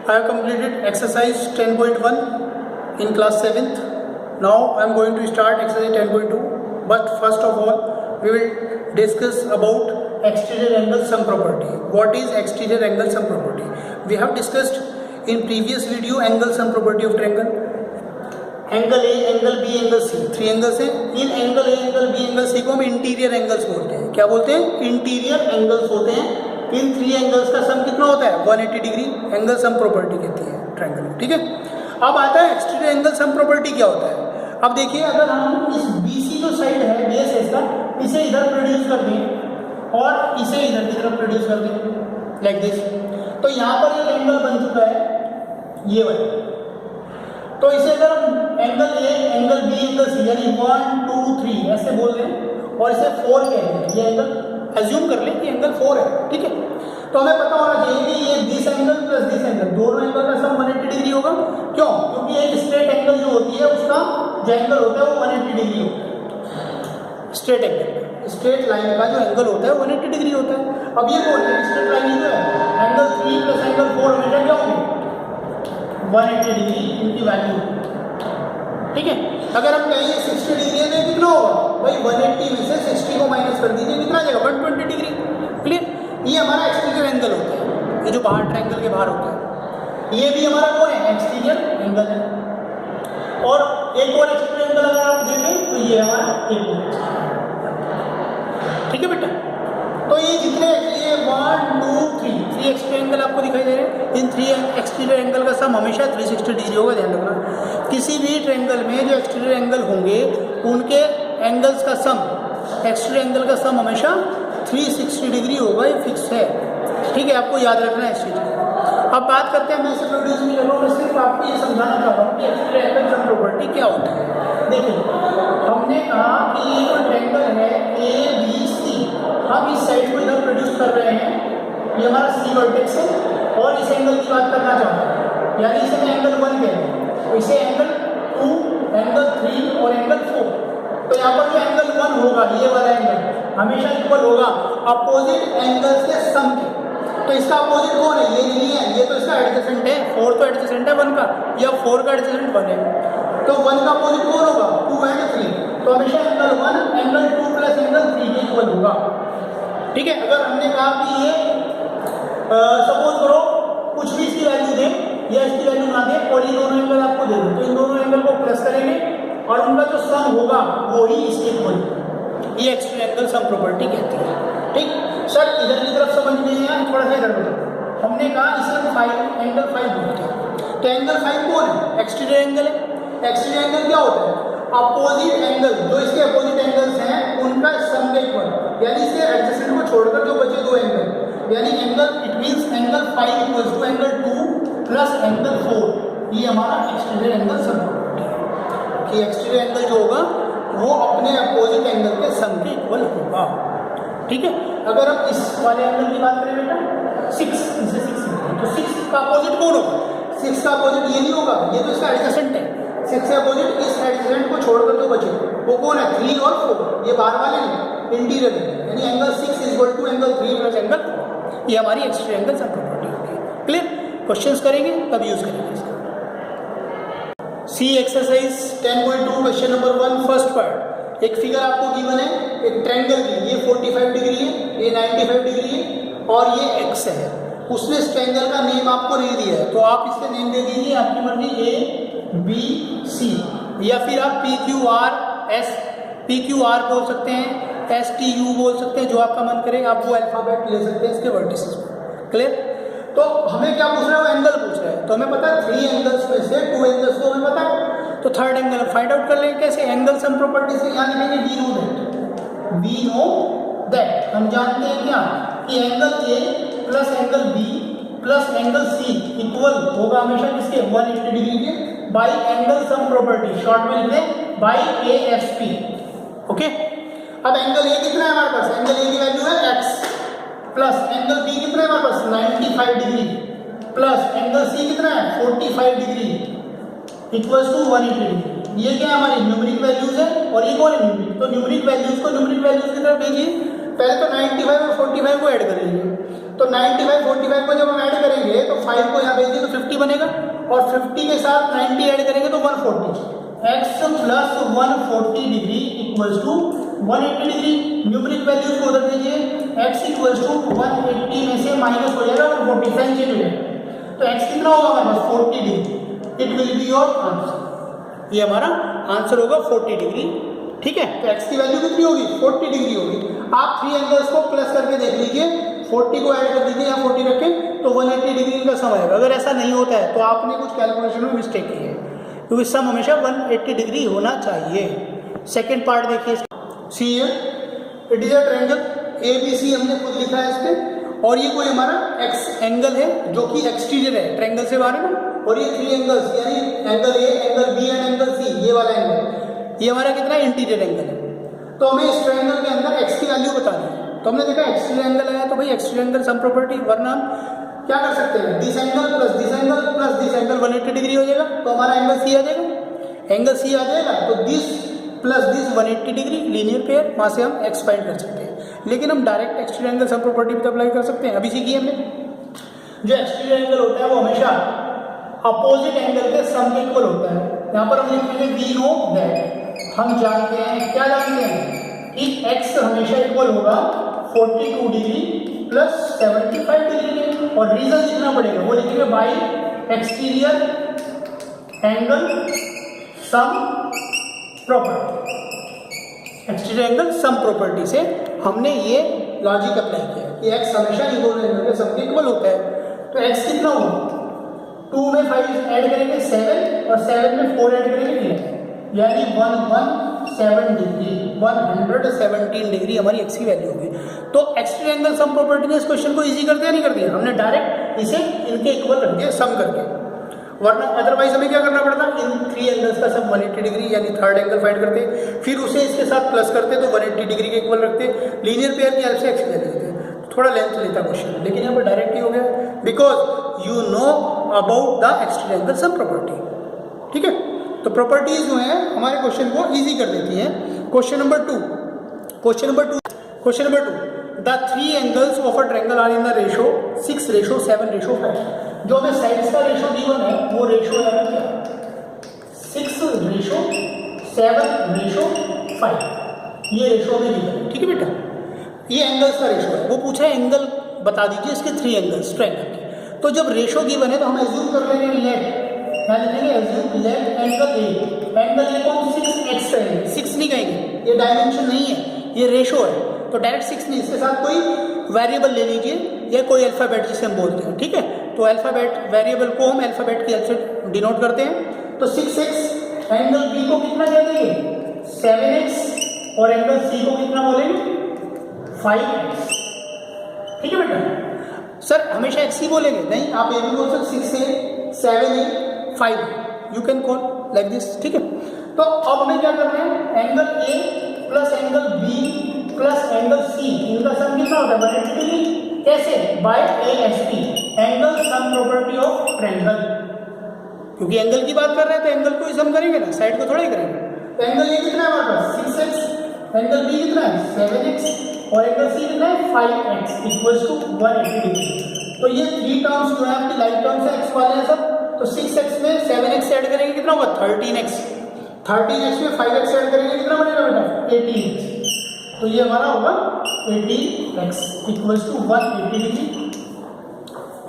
I have completed exercise 10.1 in class 7th. Now I am going to start exercise 10.2. But first of all, we will discuss about exterior angle sum property. What is exterior angle sum property? We have discussed in previous video angle sum property of triangle. Angle A, angle B, angle C, three angles हैं. इन angle A, angle B, angle C को हम interior angles बोलते हैं. क्या बोलते हैं? Interior angles होते हैं. इन थ्री एंगल्स का सम कितना होता है? 180 डिग्री. एंगल सम प्रॉपर्टी कहती है ट्रायंगल. ठीक है. अब आता है एक्सटीरियर एंगल सम प्रॉपर्टी क्या होता है. अब देखिए, अगर हम इस BC जो साइड है बेस है इसका, इसे इधर प्रोड्यूस कर दें और इसे इधर की तरफ प्रोड्यूस कर दें लाइक दिस, तो यहाँ पर एक एंगल बन चुका है ये वाला. तो इसे अगर हम angle A, angle B, angle C यानी 1 2 3 ऐसे बोल दें और इसे 4 कह दें, ये एंगल एज्यूम कर लें कि एंगल 4 है. ठीक है. तो हमें पता होना चाहिए कि ये this angle plus this angle, दोनों एंगल का सम 180 डिग्री होगा. क्यों? क्योंकि एक स्ट्रेट एंगल जो होती है उसका जो एंगल होता है वो 180 डिग्री होता है. स्ट्रेट एंगल, स्ट्रेट लाइन का जो एंगल होता है 180 डिग्री होता है. अब ये कौन है? स्ट्रेट लाइन जो है एंगल 3 प्लस एंगल 4 हमेशा क्या होंगे? 180 डिग्री इनकी वैल्यू. ठीक है. अगर हम कहेंगे 60 डिग्री है तो कितना होगा भाई? 180 में से 60 को माइनस कर दीजिए, कितना आ जाएगा? 120 डिग्री. क्लियर. ये हमारा एक्सटीरियर एंगल होता है, ये जो बाहर ट्रायंगल के बाहर होता है. ये भी हमारा कौन है? एक्सटीरियर एंगल है. और एक और एक्सटीरियर एंगल अगर आप देखें तो ये हमारा एक और. ठीक है बेटा. तो ये जितने ये 1 2 3 एक्सटीरियर एंगल आपको दिखाई दे रहे हैं. इन 3 एक्सटीरियर एंगल का सम हमेशा 360 डिग्री होगा. ध्यान रखना, किसी भी ट्रायंगल में जो एक्सटीरियर एंगल होंगे उनके एंगल्स का सम, एक्सटीरियर एंगल का सम हमेशा 360 डिग्री होगा. ये फिक्स है. ठीक है. आपको याद रखना है इस चीज़ को. अब बात करते हैं, मैं इसे प्रोड्यूस नहीं कर रहा हूँ, मैं सिर्फ आपको ये समझाना चाहता हूँ कि एक्सटीरियर एंगल सम प्रॉपर्टी क्या होता है. देखिए, हमने कहा कि ये जो ट्रायंगल है ABC, हम इस साइड को इधर प्रोड्यूस कर रहे हैं, ये हमारा C वर्टेक्स है और इस एंगल की बात करना चाहता हूँ, यानी इसे मैं एंगल 1 कह रहा हूँ, तो इसे एंगल 2, एंगल 3 और एंगल 4. तो यहाँ पर जो एंगल 1 होगा, ये वाला एंगल हमेशा इक्वल होगा अपोजिट एंगल्स के सम के. तो इसका अपोजिट कौन है? ये नहीं है, ये तो इसका एडजेसेंट है. 4 तो एडजेसेंट है 1 का, या 4 का एडजेसेंट 1 है. तो 1 का अपोजिट कौन होगा? 2 एंड 3. तो हमेशा एंगल 1 एंगल 2 प्लस एंगल 3 के इक्वल होगा. ठीक है. अगर हमने कहा कि ये सपोज करो कुछ भी इसकी वैल्यू दें या इसकी वैल्यू ना दें और ये दोनों एंगल आपको दे दो, तो इन दोनों एंगल को प्लस करेंगे और उनका जो सम होगा वो ही इसके इक्वल. ये एक्सटीरियर एंगल सम प्रॉपर्टी कहती है. ठीक. सर इधर की तरफ समझ नहीं आया, थोड़ा सा इधर बताओ. हमने कहा इसे 5 एंगल 5 बोलते हैं. तो एंगल 5 कौन है? एक्सटीरियर एंगल है. एक्सटीरियर एंगल क्या होता है? अपोजिट एंगल, जो इसके अपोजिट एंगल्स हैं उनका सम के इक्वल, यानी इसके एडजेसेंट को छोड़कर जो बचे दो एंगल, यानी angle, it means angle 5 equals to angle 2 plus angle 4. ये हमारा एक्सटीरियर एंगल सम प्रॉपर्टी है कि एक्सटीरियर एंगल जो होगा वो अपने अपोजिट एंगल के सम के इक्वल होगा. ठीक है. अगर हम इस वाले एंगल की बात करें बेटा 6, इसे 6 तो 6 का अपोजिट कौन होगा? 6 का अपोजिट ये नहीं होगा, ये तो इसका एडजेसेंट है. 6 से अपोजिट इस एडजेसेंट को छोड़कर जो बचे वो कौन है? 3 और 4. ये बाहर वाले नहीं, इंटीरियर है, यानी angle 6 is equal to angle 3 plus angle 4. ये हमारी एक्सटीरियर एंगल सम प्रॉपर्टी होगी. क्लियर. क्वेश्चंस करेंगे तब यूज करेंगे इसका. See exercise 10.2 question number 1 first part. एक फिगर आपको गिवन है एक ट्रायंगल की, ये 45 डिग्री है, ये 95 डिग्री है और ये एक्स है. उसने इस ट्रायंगल का नेम आपको नहीं दिया है, तो आप इससे नेम दे दीजिए आपकी मर्जी, ABC, या फिर आप PQR बोल सकते हैं, STU बोल सकते हैं, जो आपका मन करे आप वो अल्फाबेट ले सकते हैं इसके वर्टिसेस में. क्लियर. तो हमें क्या पूछ रहा है? वो एंगल पूछ रहा है. तो हमें पता है 3 एंगल्स में से 2 एंगल्स को हमें पता है, तो थर्ड एंगल फाइंड आउट कर लेंगे. कैसे? एंगल सम प्रॉपर्टी से. यहाँ लिखेंगे वी नो दैट. हम जानते हैं क्या कि angle A plus angle B plus angle C equal होगा हमेशा किसके? 180 डिग्री के, by angle sum property, short में लिख दें बाई ASP. ओके. अब एंगल A कितना है हमारे पास? एंगल A की वैल्यू है x प्लस एंगल B कितना है हमारे पास? 95 डिग्री प्लस एंगल C कितना है? 45 डिग्री इक्वल्स टू 180 डिग्री. ये क्या है? हमारी न्यूमेरिक वैल्यूज है और ये कौन है? न्यूमेरिक. तो न्यूमेरिक वैल्यूज को न्यूमेरिक वैल्यूज की तरफ भेजिए. पहले तो 95 और 45 को ऐड कर लीजिए. तो 95 45 को जब हम ऐड करेंगे तो 5 को यहाँ भेजिए तो 50 और 50 के साथ 90 ऐड करेंगे तो 140। x plus 140 degree equals to 180 degree. Numeric values को उधर दीजिए, x इक्वल्स टू 180 में से माइनस हो जाएगा 140, साइन चेंज हो जाएगा, तो x कितना होगा हमारे पास 40 degree. It will be your answer, ये हमारा आंसर होगा 40 डिग्री। ठीक है, तो x की वैल्यू कितनी होगी 40 डिग्री होगी। आप 3 एंगल्स को प्लस करके देख लीजिए, 40 को ऐड कर दीजिए या 40 रखें तो 180 डिग्री का सम आएगा। अगर ऐसा नहीं होता है तो आपने कुछ कैलकुलेशन में मिस्टेक की है, क्योंकि सम हमेशा 180 डिग्री होना चाहिए। सेकेंड पार्ट देखिए, see it is a triangle ABC हमने खुद लिखा है इस पे, और ये कोई हमारा x एंगल है जो कि एक्सटीरियर है, ट्रायंगल से बाहर है ना, और ये 3 एंगल्स यानी angle A, angle B and angle C, ये वाला एंगल, ये हमारा कितना इंटीरियर एंगल है। तो हमें इस ट्रायंगल के अंदर x की वैल्यू बतानी है। तो हमने देखा एक्सटीरियर एंगल है, तो भाई एक्सटीरियर एंगल सम प्रॉपर्टी, वरना हम क्या कर सकते हैं, this angle plus this angle plus this angle 180 degree हो जाएगा, तो हमारा एंगल C आ जाएगा। एंगल C आ जाएगा तो this plus this 180 degree linear pair, वहाँ से हम x फाइंड कर सकते हैं। लेकिन हम direct exterior angle sum property भी अप्लाई कर सकते हैं, अभी सीखी हमने। जो एक्सटीरियर एंगल होता है वो हमेशा अपोजिट एंगल के सम के इक्वल होता है। यहाँ पर हम लिखेंगे वी नो दैट, हम जानते हैं, क्या जानते हैं कि x हमेशा इक्वल होगा 42 डिग्री प्लस 75 डिग्री के, और रीजन लिखना पड़ेगा, वो लिखेंगे by exterior angle sum property. Exterior angle sum property से हमने ये लॉजिक अप्लाई किया कि x हमेशा इक्वल एंगल के सम के इक्वल होता है। तो x कितना होगा, 2 में 5 ऐड करेंगे 7, और 7 में 4 ऐड करेंगे 11, यानी 117 डिग्री, 117 डिग्री हमारी x की वैल्यू होगी। तो एक्सटीरियर एंगल सम प्रॉपर्टी ने इस क्वेश्चन को इजी कर दिया, नहीं कर दिया, हमने डायरेक्ट इसे इनके इक्वल रख दिया सम करके, वरना अदरवाइज हमें क्या करना पड़ता, इन 3 एंगल्स का सब 180 डिग्री यानी थर्ड एंगल फाइंड करते, फिर उसे इसके साथ प्लस करते तो 180 डिग्री के इक्वल रखते, लीनियर पेयर की हेल्प से एक्स वैल्यू देते, थोड़ा लेंथ लेता क्वेश्चन, लेकिन यहाँ पर डायरेक्ट ही हो गया because you know about the exterior angle sum property. ठीक है, तो प्रॉपर्टीज जो है हमारे क्वेश्चन को इजी कर देती हैं। Question number 2, the 3 angles of a triangle are in the ratio 6:7:5। जो हमें साइड्स का रेशो गिवन है वो रेशो है क्या, 6:7:5, ये रेशो में गिवन है। ठीक है बेटा, ये एंगल्स का रेशो है, वो पूछा है एंगल बता दीजिए इसके 3 एंगल्स ट्रायंगल के। तो जब रेशो गिवन है तो हम एज्यूम कर लेंगे लेट, क्या लिखेंगे, assume let angle A, angle A को हम 6x कहेंगे, 6 नहीं कहेंगे, ये डायमेंशन नहीं है, ये रेशो है, तो डायरेक्ट 6 नहीं, इसके साथ कोई वेरिएबल ले लीजिए या कोई अल्फाबेट जिसे हम बोलते हैं। ठीक है, तो अल्फाबेट वेरिएबल को हम अल्फाबेट की हेल्प से डिनोट करते हैं। तो 6x, एंगल B को कितना कह देंगे 7x, और एंगल C को कितना बोलेंगे 5x। ठीक है बेटा, सर हमेशा x ही बोलेंगे, नहीं, आप ये भी बोल सकते 6a 7a 5, you can call like this. ठीक है, तो अब हमें क्या करना है, angle A plus angle B plus angle C, इनका सम कितना होता है 180 डिग्री, कैसे, by ASP, angle sum property of triangle, क्योंकि एंगल की बात कर रहे हैं तो एंगल को ही सम करेंगे ना, साइड को थोड़ा ही करेंगे। तो एंगल A कितना है हमारे पास 6x, एंगल B कितना है 7x, और एंगल C कितना है 5x इक्वल्स टू 180 डिग्री। तो ये 3 टर्म्स जो है आपकी लाइक टर्म्स है, x वाले हैं सब, तो 6x में 7x ऐड करेंगे कितना होगा 13x, 13x में 5x ऐड करेंगे कितना बनेगा बेटा 18x, तो ये हमारा होगा 18x इक्वल्स टू 180 डिग्री।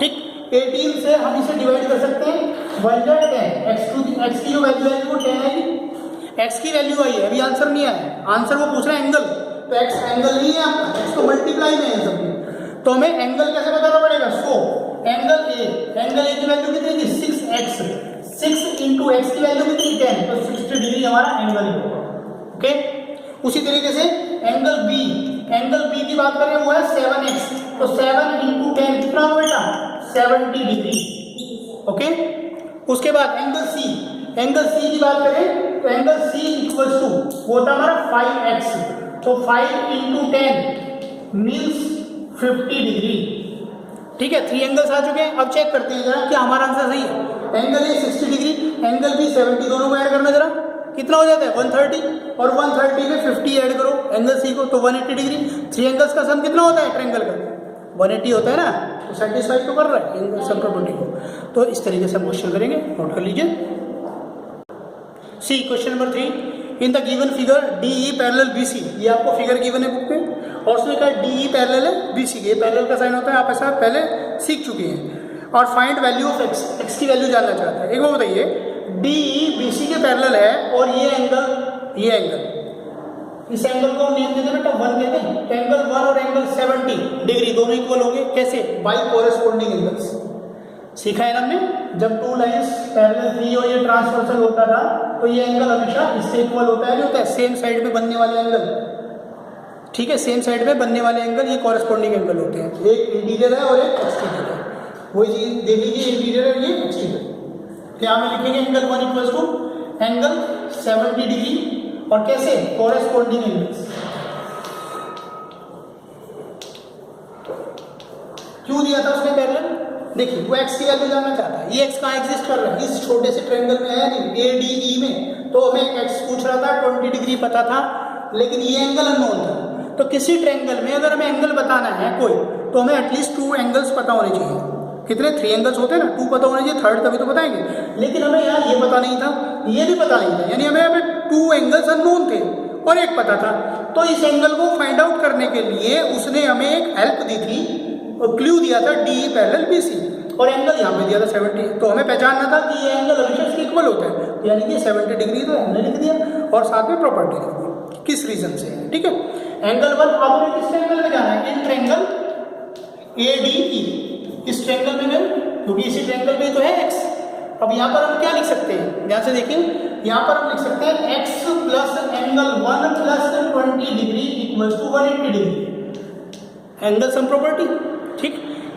ठीक, 18 से हम इसे डिवाइड कर सकते हैं 1/10, x की जो वैल्यू है वो 10 आएगी, x की वैल्यू आई है, अभी आंसर नहीं आया, आंसर वो पूछ रहा है एंगल, तो x एंगल नहीं है आपका, x तो मल्टीप्लाई में है सब, तो हमें एंगल कैसे बताना पड़ेगा, सो एंगल A की वैल्यू कितनी थी 6x, 6 इंटू एक्स की वैल्यू कितनी 10, तो 60 डिग्री हमारा एंगल होगा। ओके, उसी तरीके से एंगल B की बात करें वो है 7x, तो 7 इंटू 10 कितना होगा बेटा 70 डिग्री। ओके, उसके बाद एंगल C की बात करें तो एंगल C इक्वल्स टू वो होता हमारा 5x, तो 5 इंटू 10 मीन्स 50 डिग्री। ठीक है, 3 एंगल्स आ चुके हैं। अब चेक करते हैं जरा कि हमारा आंसर सही है। Angle A 60 degree, angle B 70, दोनों को ऐड करना जरा, कितना हो जाता है 130, और 130 में 50 ऐड करो एंगल C को तो 180 डिग्री। 3 एंगल्स का सम कितना होता है ट्रायंगल का 180 होता है ना, तो सेटिस्फाई तो कर रहा है एंगल सम प्रॉपर्टी को। तो इस तरीके से हम क्वेश्चन करेंगे, नोट कर लीजिए। See question number 3, in the given figure DE parallel BC, ये आपको फिगर गिवन है बुक में और उसमें कहा DE पैरेलल है BC के, ये पैरेलल का साइन होता है, आप ऐसा पहले सीख चुके हैं। और फाइंड वैल्यू ऑफ x की वैल्यू जानना चाहता है। एक बार बताइए, DE BC के पैरेलल है और ये एंगल इस एंगल को हम नेम देते हैं बेटा 1 देते हैं, तो एंगल 1 और एंगल 70 डिग्री दोनों इक्वल हो गए, कैसे? By corresponding angles. सीखा है ना हमने, जब टू लाइंस पैरेलल थी और ये ट्रांसवर्सल होता था तो ये एंगल हमेशा इससे इक्वल होता है, जो होता है सेम साइड में बनने वाले एंगल, ठीक है, सेम साइड में बनने वाले एंगल ये कॉरेस्पोंडिंग एंगल होते हैं। एक इंटीरियर है और एक एक्सटीरियर है, वही चीज देख लीजिए, इंटीरियर है ये एक्सटीरियर। क्या हमें लिखेंगे angle 1 equals to angle 70 degree, और कैसे? Corresponding angles. क्यों दिया था उसने पैरेलल? देखिए, वो x की वैल्यू जानना चाहता है, ये x कहाँ एग्जिस्ट कर रहा है? इस छोटे से ट्रायंगल में है नहीं, ADE में, तो हमें x पूछ रहा था, 20 डिग्री पता था, लेकिन ये एंगल अननोन था। तो किसी ट्रायंगल में अगर हमें एंगल बताना है कोई, तो हमें एटलीस्ट 2 एंगल्स पता होने चाहिए। कितने? 3 एंगल्स होते हैं ना, 2 पता होने चाहिए, थर्ड तभी तो बताएंगे। लेकिन हमें यहाँ ये पता नहीं था, ये भी पता नहीं था, यानी हमें 2 एंगल्स अननोन थे और एक पता था। तो इस एंगल को फाइंड आउट करने के लिए उसने हमें एक हेल्प दी थी और क्लू दिया था DE पैरेलल BC, और एंगल यहाँ पे दिया था 70। तो हमें पहचानना था कि ये एंगल हमेशा इसके इक्वल होता है, यानी कि 70 डिग्री तो हमने लिख दिया और साथ में प्रॉपर्टी लिख दी, किस रीजन से, ठीक है। एंगल 1 आपने किस ट्रायंगल में जाना है? इन ट्रायंगल ADE, इस ट्रायंगल में गए, क्योंकि इसी ट्रायंगल में तो है x। अब यहाँ पर हम क्या लिख सकते हैं? ध्यान से देखिए, यहाँ पर हम लिख सकते हैं x plus angle 1 plus 20 degree equals to 180 degree, angle sum property, ठीक।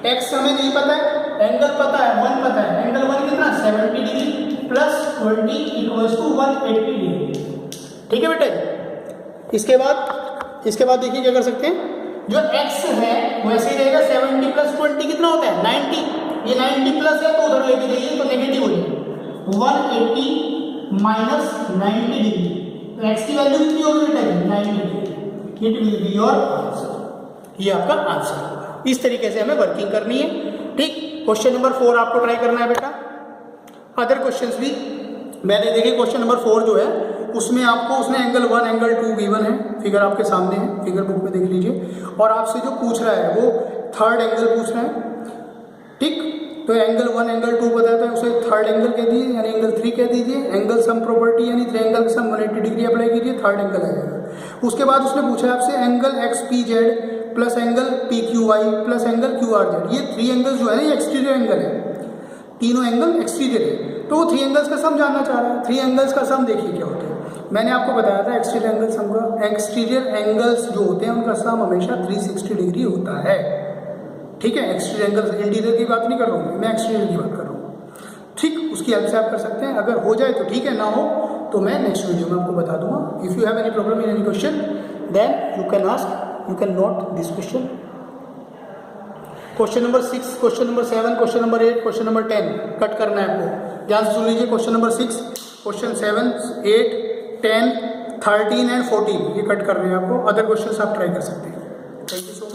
x हमें नहीं पता है, एंगल पता है, 1 पता है, एंगल 1 कितना? 70 degree plus 20 equals to 180 degree, ठीक है बेटा। इसके बाद देखिए क्या कर सकते हैं, जो x है वैसे ही रहेगा, 70 प्लस 20 कितना होता है? 90, ये 90 प्लस है तो उधर लेके जाइए तो नेगेटिव हो जाएगा, 180 माइनस 90 डिग्री, तो x की वैल्यू कितनी होगी बेटा? 90 degree. It will be your answer, ये आपका आंसर होगा। इस तरीके से हमें वर्किंग करनी है, ठीक। क्वेश्चन नंबर 4 आपको ट्राई करना है बेटा। अदर क्वेश्चंस भी मैंने देखे, क्वेश्चन नंबर 4 जो है उसमें आपको उसने एंगल 1 एंगल 2 गिवन है, फिगर आपके सामने है, फिगर बुक में देख लीजिए, और आपसे जो पूछ रहा है वो थर्ड एंगल पूछ रहा है, ठीक। तो एंगल 1 एंगल 2 बताया था, उसे थर्ड एंगल कह दीजिए, यानी एंगल 3 कह दीजिए। एंगल सम प्रॉपर्टी यानी ट्रायंगल का सम 180 डिग्री अप्लाई कीजिए, थर्ड एंगल आ जाएगा। उसके बाद उसने पूछा आपसे angle XPZ plus angle PQY plus angle QRZ, ये 3 एंगल्स जो है ना, ये एक्सटीरियर एंगल है, तीनों एंगल एक्सटीरियर है। तो वो 3 एंगल्स का सम जानना चाह रहा है। 3 एंगल्स का सम देखिए क्या होता है, मैंने आपको बताया था एक्सटीरियर एंगल सम का, एक्सटीरियर एंगल्स जो होते हैं उनका सम हमेशा 360 डिग्री होता है, ठीक है। एक्सटीरियर एंगल, इंटीरियर की बात नहीं कर रहा हूँ मैं, एक्सटीरियर की बात कर रहा हूँ, ठीक। उसकी हेल्प से आप कर सकते हैं, अगर हो जाए तो ठीक है, ना हो तो मैं नेक्स्ट वीडियो में आपको बता दूंगा। If you have any problem in any question then you can ask, you can note this question. Question number 6, question number 7, question number 8, question number 10 cut करना है आपको, ध्यान से सुन लीजिए। क्वेश्चन नंबर 6, क्वेश्चन 7, 8, 10, 13 एंड 14 ये कट कर रहे हैं आपको। अदर क्वेश्चन आप ट्राई कर सकते हैं। Thank you so much.